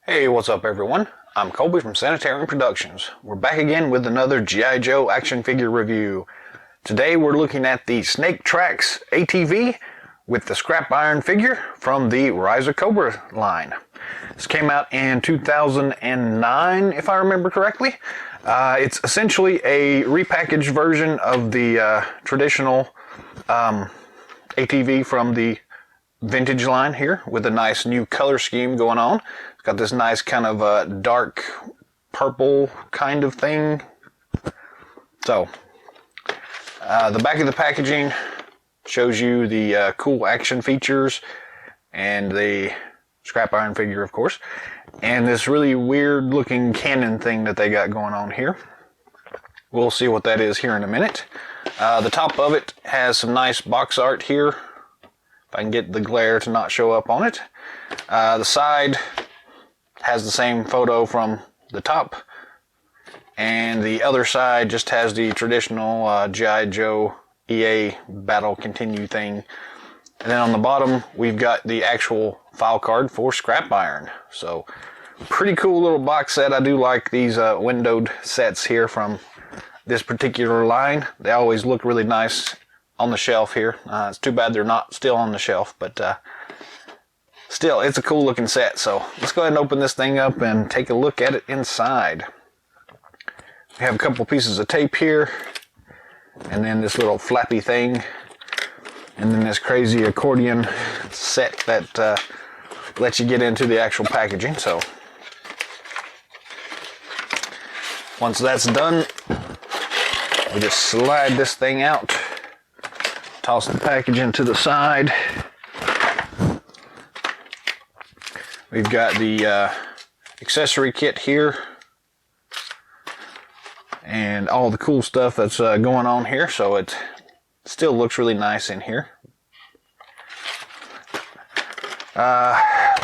Hey, what's up everyone? I'm Colby from Sanitarium Productions. We're back again with another G.I. Joe action figure review. Today we're looking at the Snake Trax ATV with the scrap iron figure from the Rise of Cobra line. This came out in 2009, if I remember correctly. It's essentially a repackaged version of the traditional ATV from the vintage line here with a nice new color scheme going on. It's got this nice kind of dark purple kind of thing. So the back of the packaging shows you the cool action features and the scrap iron figure, of course, and this really weird looking cannon thing that they got going on here. We'll see what that is here in a minute. The top of it has some nice box art here. I can get the glare to not show up on it. The side has the same photo from the top, and the other side just has the traditional G.I. Joe EA Battle Continue thing. And then on the bottom, we've got the actual file card for scrap iron. So, pretty cool little box set. I do like these windowed sets here from this particular line. They always look really nice on the shelf here. It's too bad they're not still on the shelf, but still, it's a cool looking set. So let's go ahead and open this thing up and take a look at it inside. We have a couple pieces of tape here, and then this little flappy thing, and then this crazy accordion set that lets you get into the actual packaging. So once that's done, we just slide this thing out. Toss the packaging to the side. We've got the accessory kit here and all the cool stuff that's going on here, so it still looks really nice in here.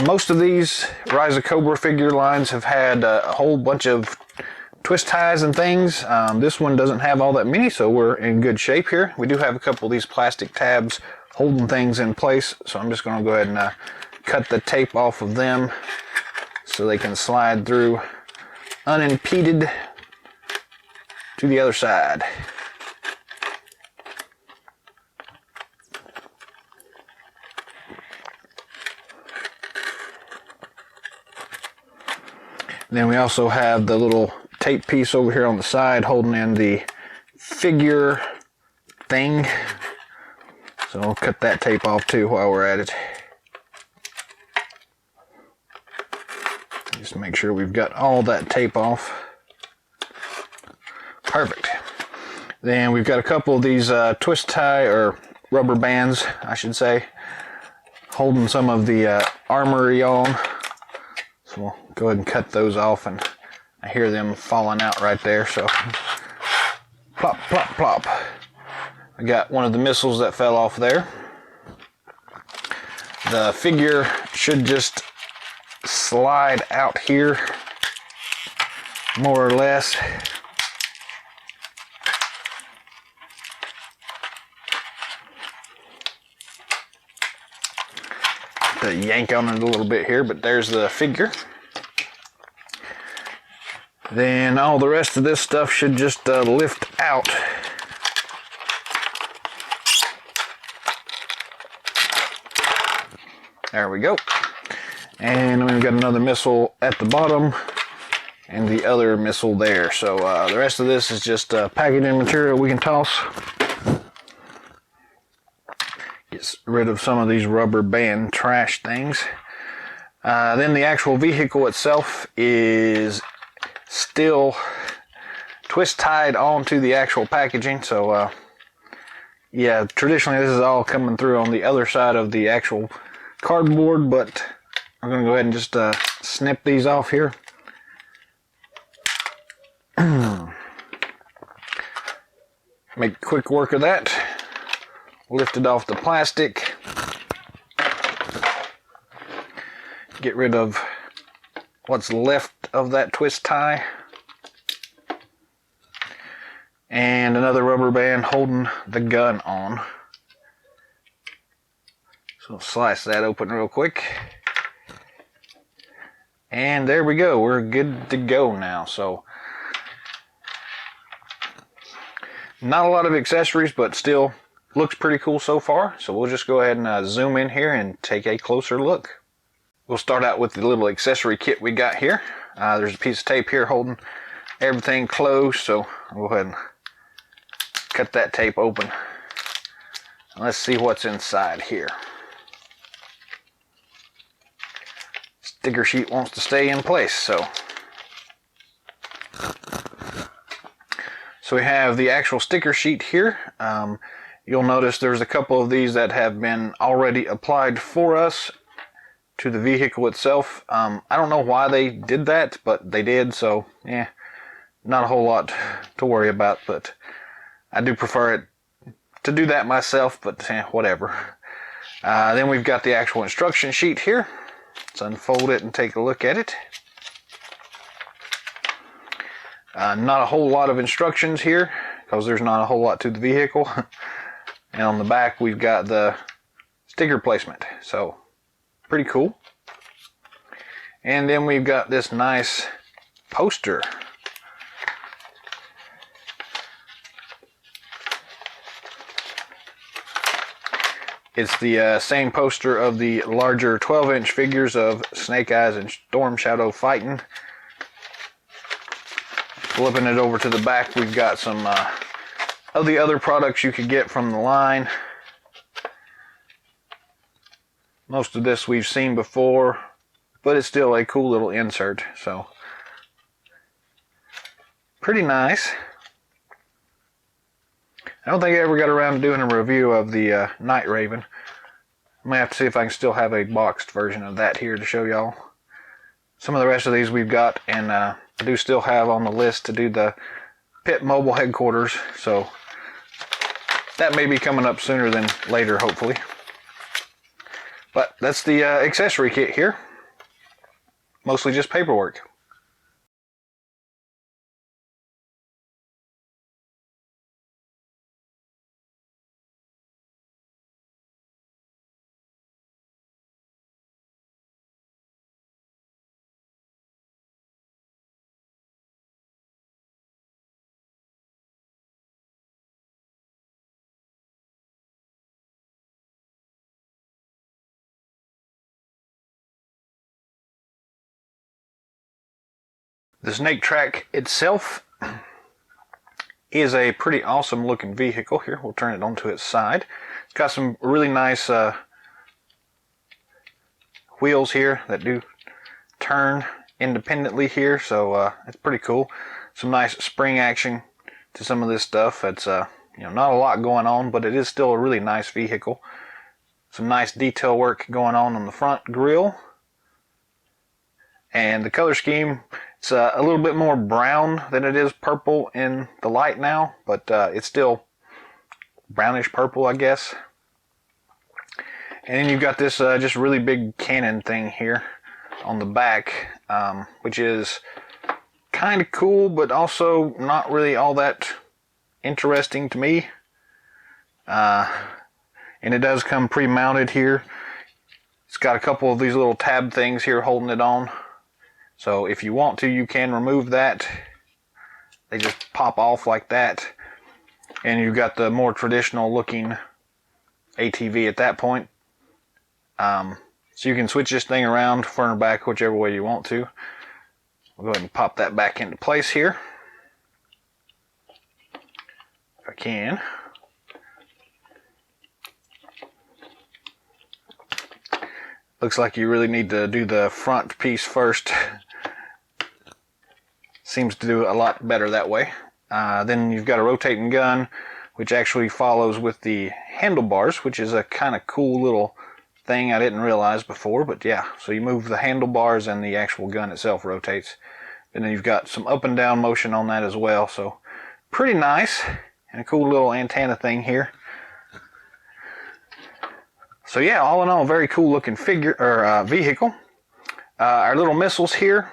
Most of these Rise of Cobra figure lines have had a whole bunch of twist ties and things. This one doesn't have all that many, so we're in good shape here. We do have a couple of these plastic tabs holding things in place, so I'm just going to go ahead and cut the tape off of them so they can slide through unimpeded to the other side. Then we also have the little tape piece over here on the side holding in the figure thing. So I'll cut that tape off too while we're at it. Just make sure we've got all that tape off. Perfect. Then we've got a couple of these twist tie or rubber bands, I should say, holding some of the armory on. So we'll go ahead and cut those off, and I hear them falling out right there, so plop, plop, plop. I got one of the missiles that fell off there. The figure should just slide out here, more or less. To yank on it a little bit here, but there's the figure. Then all the rest of this stuff should just lift out. There we go. And we've got another missile at the bottom and the other missile there. So the rest of this is just packaging material we can toss. Get rid of some of these rubber band trash things. Then the actual vehicle itself is still twist tied onto the actual packaging. So yeah, traditionally this is all coming through on the other side of the actual cardboard, but I'm going to go ahead and just snip these off here. Make quick work of that. Lift it off the plastic. Get rid of what's left of that twist tie. And another rubber band holding the gun on. So slice that open real quick. And there we go. We're good to go now. So not a lot of accessories, but still looks pretty cool so far. So we'll just go ahead and zoom in here and take a closer look. We'll start out with the little accessory kit we got here. There's a piece of tape here holding everything closed, so I'll go ahead and cut that tape open. Let's see what's inside here. Sticker sheet wants to stay in place, so we have the actual sticker sheet here. You'll notice there's a couple of these that have been already applied for us to the vehicle itself. I don't know why they did that, but they did, so yeah, not a whole lot to worry about, but I do prefer it to do that myself, but whatever. Then we've got the actual instruction sheet here. Let's unfold it and take a look at it. Not a whole lot of instructions here because there's not a whole lot to the vehicle. And on the back we've got the sticker placement, so pretty cool. And then we've got this nice poster. It's the same poster of the larger 12-inch figures of Snake Eyes and Storm Shadow fighting. Flipping it over to the back, we've got some of the other products you could get from the line. Most of this we've seen before, but it's still a cool little insert, so pretty nice. I don't think I ever got around to doing a review of the Night Raven. I'm going to have to see if I can still have a boxed version of that here to show y'all. Some of the rest of these we've got, and I do still have on the list to do the pit mobile headquarters, so that may be coming up sooner than later, hopefully. But that's the accessory kit here. Mostly just paperwork. The Snake Trax itself is a pretty awesome looking vehicle. Here, we'll turn it onto its side. It's got some really nice wheels here that do turn independently here, so it's pretty cool. Some nice spring action to some of this stuff. It's not a lot going on, but it is still a really nice vehicle. Some nice detail work going on the front grille. And the color scheme, it's a little bit more brown than it is purple in the light now, but it's still brownish purple, I guess. And then you've got this just really big cannon thing here on the back, which is kind of cool, but also not really all that interesting to me. And it does come pre-mounted here. It's got a couple of these little tab things here holding it on. So if you want to, you can remove that. They just pop off like that. And you've got the more traditional looking ATV at that point. So you can switch this thing around, front or back, whichever way you want to. We'll go ahead and pop that back into place here. If I can. Looks like you really need to do the front piece first. Seems to do a lot better that way. Then you've got a rotating gun, which actually follows with the handlebars, which is a kind of cool little thing I didn't realize before, but yeah. So you move the handlebars and the actual gun itself rotates. And then you've got some up and down motion on that as well, so pretty nice. And a cool little antenna thing here. So yeah, all in all, very cool looking vehicle. Our little missiles here,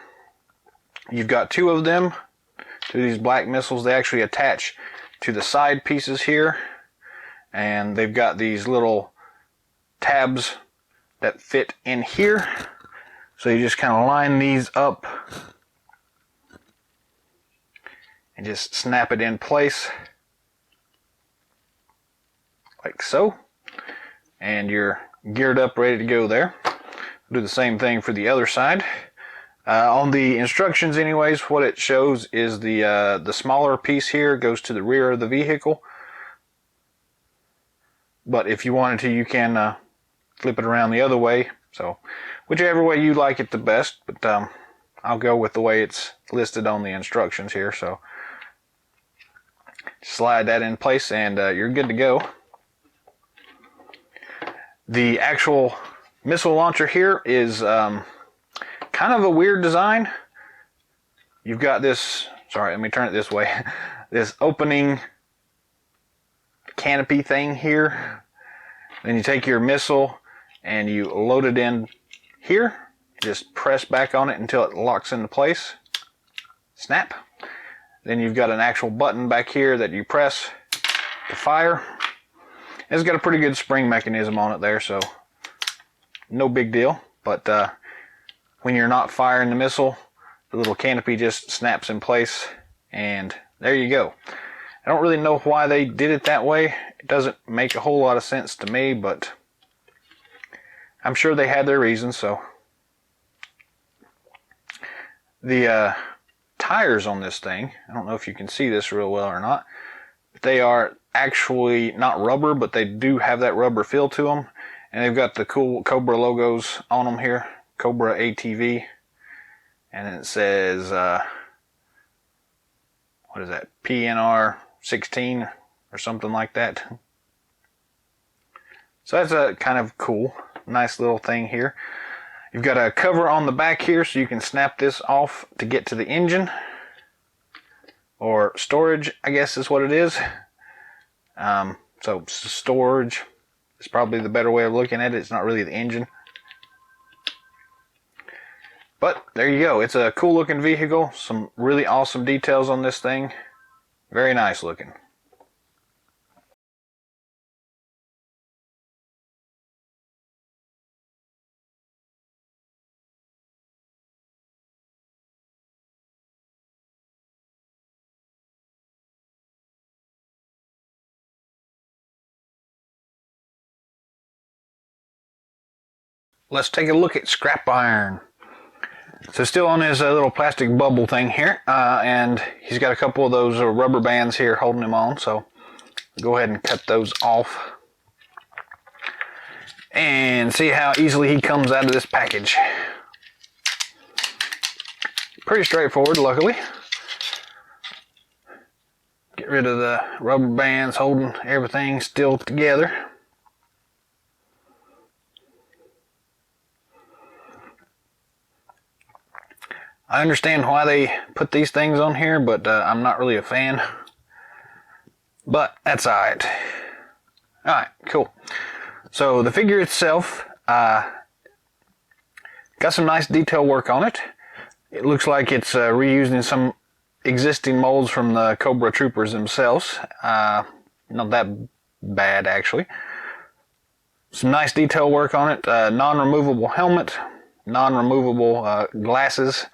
you've got two of them, two of these black missiles. They actually attach to the side pieces here, and they've got these little tabs that fit in here. So you just kind of line these up and just snap it in place like so, and you're geared up, ready to go there. Do the same thing for the other side. On the instructions anyways, what it shows is the smaller piece here goes to the rear of the vehicle. But if you wanted to, you can flip it around the other way. So whichever way you like it the best, but I'll go with the way it's listed on the instructions here. So slide that in place and you're good to go. The actual missile launcher here is kind of a weird design. You've got this, sorry, let me turn it this way, this opening canopy thing here. Then you take your missile and you load it in here. Just press back on it until it locks into place. Snap. Then you've got an actual button back here that you press to fire. It's got a pretty good spring mechanism on it there, so no big deal. But when you're not firing the missile, the little canopy just snaps in place, and there you go. I don't really know why they did it that way. It doesn't make a whole lot of sense to me, but I'm sure they had their reasons. So the tires on this thing, I don't know if you can see this real well or not, but they are actually not rubber, but they do have that rubber feel to them, and they've got the cool Cobra logos on them here, Cobra ATV, and it says what is that, PNR 16 or something like that. So that's a kind of cool, nice little thing here. You've got a cover on the back here so you can snap this off to get to the engine, or storage, I guess is what it is. So storage is probably the better way of looking at it. It's not really the engine. But there you go. It's a cool looking vehicle. Some really awesome details on this thing. Very nice looking. Let's take a look at scrap iron. So still on his little plastic bubble thing here, and he's got a couple of those rubber bands here holding him on, so go ahead and cut those off and see how easily he comes out of this package. Pretty straightforward, luckily. Get rid of the rubber bands holding everything still together. I understand why they put these things on here, but I'm not really a fan. But that's alright. Alright, cool. So the figure itself got some nice detail work on it. It looks like it's reusing some existing molds from the Cobra Troopers themselves. Not that bad, actually. Some nice detail work on it. Non-removable helmet, non-removable glasses.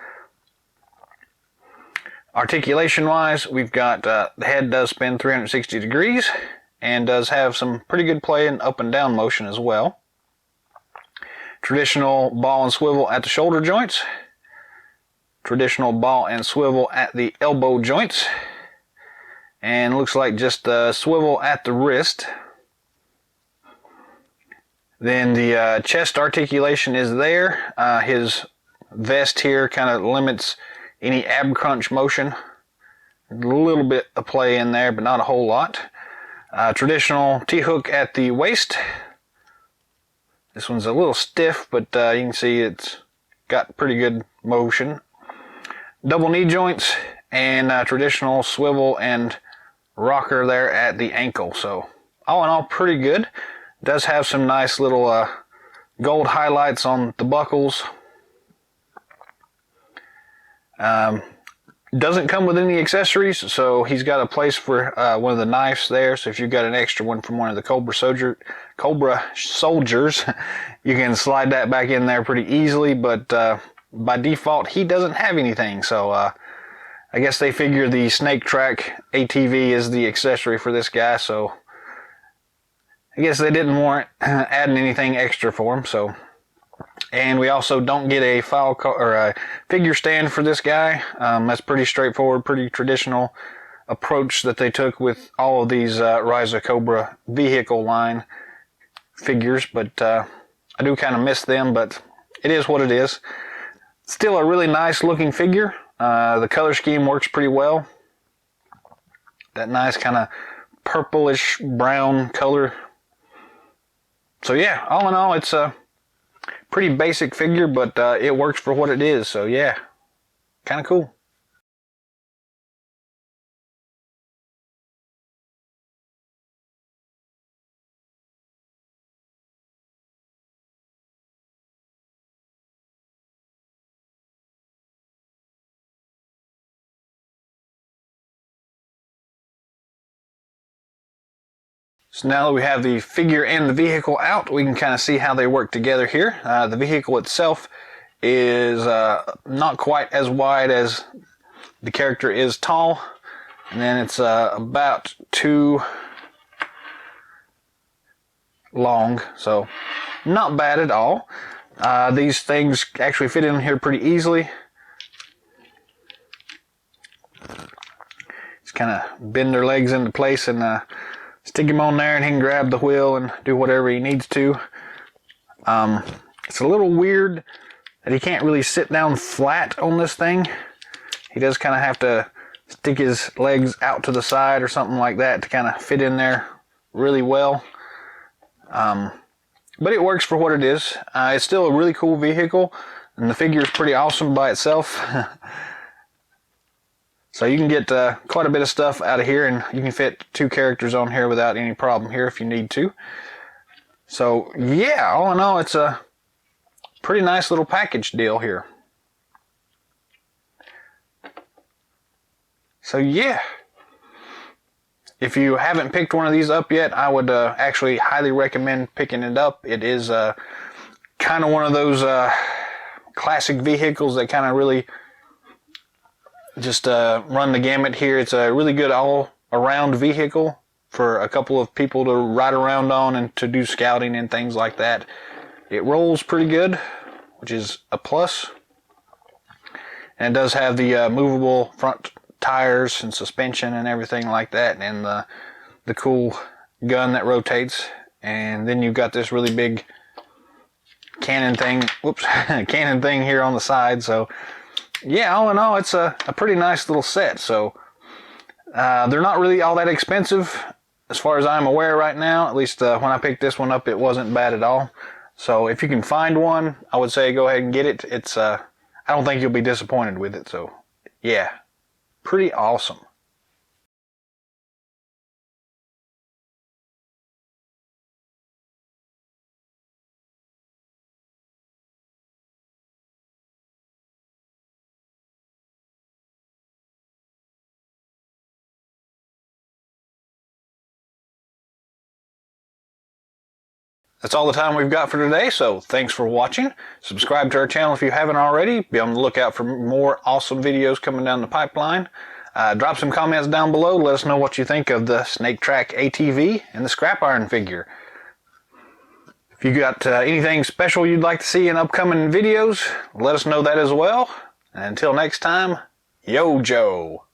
Articulation wise, we've got the head does spin 360 degrees and does have some pretty good play in up and down motion as well. Traditional ball and swivel at the shoulder joints. Traditional ball and swivel at the elbow joints. And looks like just swivel at the wrist. Then the chest articulation is there. His vest here kind of limits any ab crunch motion. A little bit of play in there, but not a whole lot. Traditional T-hook at the waist. This one's a little stiff, but you can see it's got pretty good motion. Double knee joints and traditional swivel and rocker there at the ankle. So all in all, pretty good. Does have some nice little gold highlights on the buckles. Doesn't come with any accessories, so he's got a place for one of the knives there. So if you've got an extra one from one of the Cobra soldiers, you can slide that back in there pretty easily. But by default, he doesn't have anything. So I guess they figure the Snake Trax ATV is the accessory for this guy. So I guess they didn't warrant adding anything extra for him. So. And we also don't get a a figure stand for this guy. That's pretty straightforward, pretty traditional approach that they took with all of these Rise of Cobra vehicle line figures. But I do kind of miss them, but it is what it is. Still a really nice looking figure. The color scheme works pretty well. That nice kind of purplish brown color. So yeah, all in all, it's a pretty basic figure, but it works for what it is, so yeah, kind of cool. So now that we have the figure and the vehicle out, we can kind of see how they work together here. The vehicle itself is not quite as wide as the character is tall, and then it's about 2 long, so not bad at all. These things actually fit in here pretty easily. Just kind of bend their legs into place and stick him on there, and he can grab the wheel and do whatever he needs to. It's a little weird that he can't really sit down flat on this thing. He does kind of have to stick his legs out to the side or something like that to kind of fit in there really well. But it works for what it is. It's still a really cool vehicle, and the figure is pretty awesome by itself. So you can get quite a bit of stuff out of here, and you can fit 2 characters on here without any problem here if you need to. So yeah, all in all, it's a pretty nice little package deal here. So yeah, if you haven't picked one of these up yet, I would actually highly recommend picking it up. It is kind of one of those classic vehicles that kind of really just run the gamut here. It's a really good all-around vehicle for a couple of people to ride around on and to do scouting and things like that. It rolls pretty good, which is a plus. And it does have the movable front tires and suspension and everything like that, and the cool gun that rotates. And then you've got this really big cannon thing, cannon thing here on the side. So yeah, all in all, it's a pretty nice little set. So they're not really all that expensive as far as I'm aware right now. At least when I picked this one up, it wasn't bad at all. So if you can find one, I would say go ahead and get it. It's I don't think you'll be disappointed with it. So yeah, pretty awesome. That's all the time we've got for today, so thanks for watching. Subscribe to our channel if you haven't already. Be on the lookout for more awesome videos coming down the pipeline. Drop some comments down below. Let us know what you think of the Snake Trax ATV and the scrap iron figure. If you got anything special you'd like to see in upcoming videos, let us know that as well. And until next time, Yo Joe!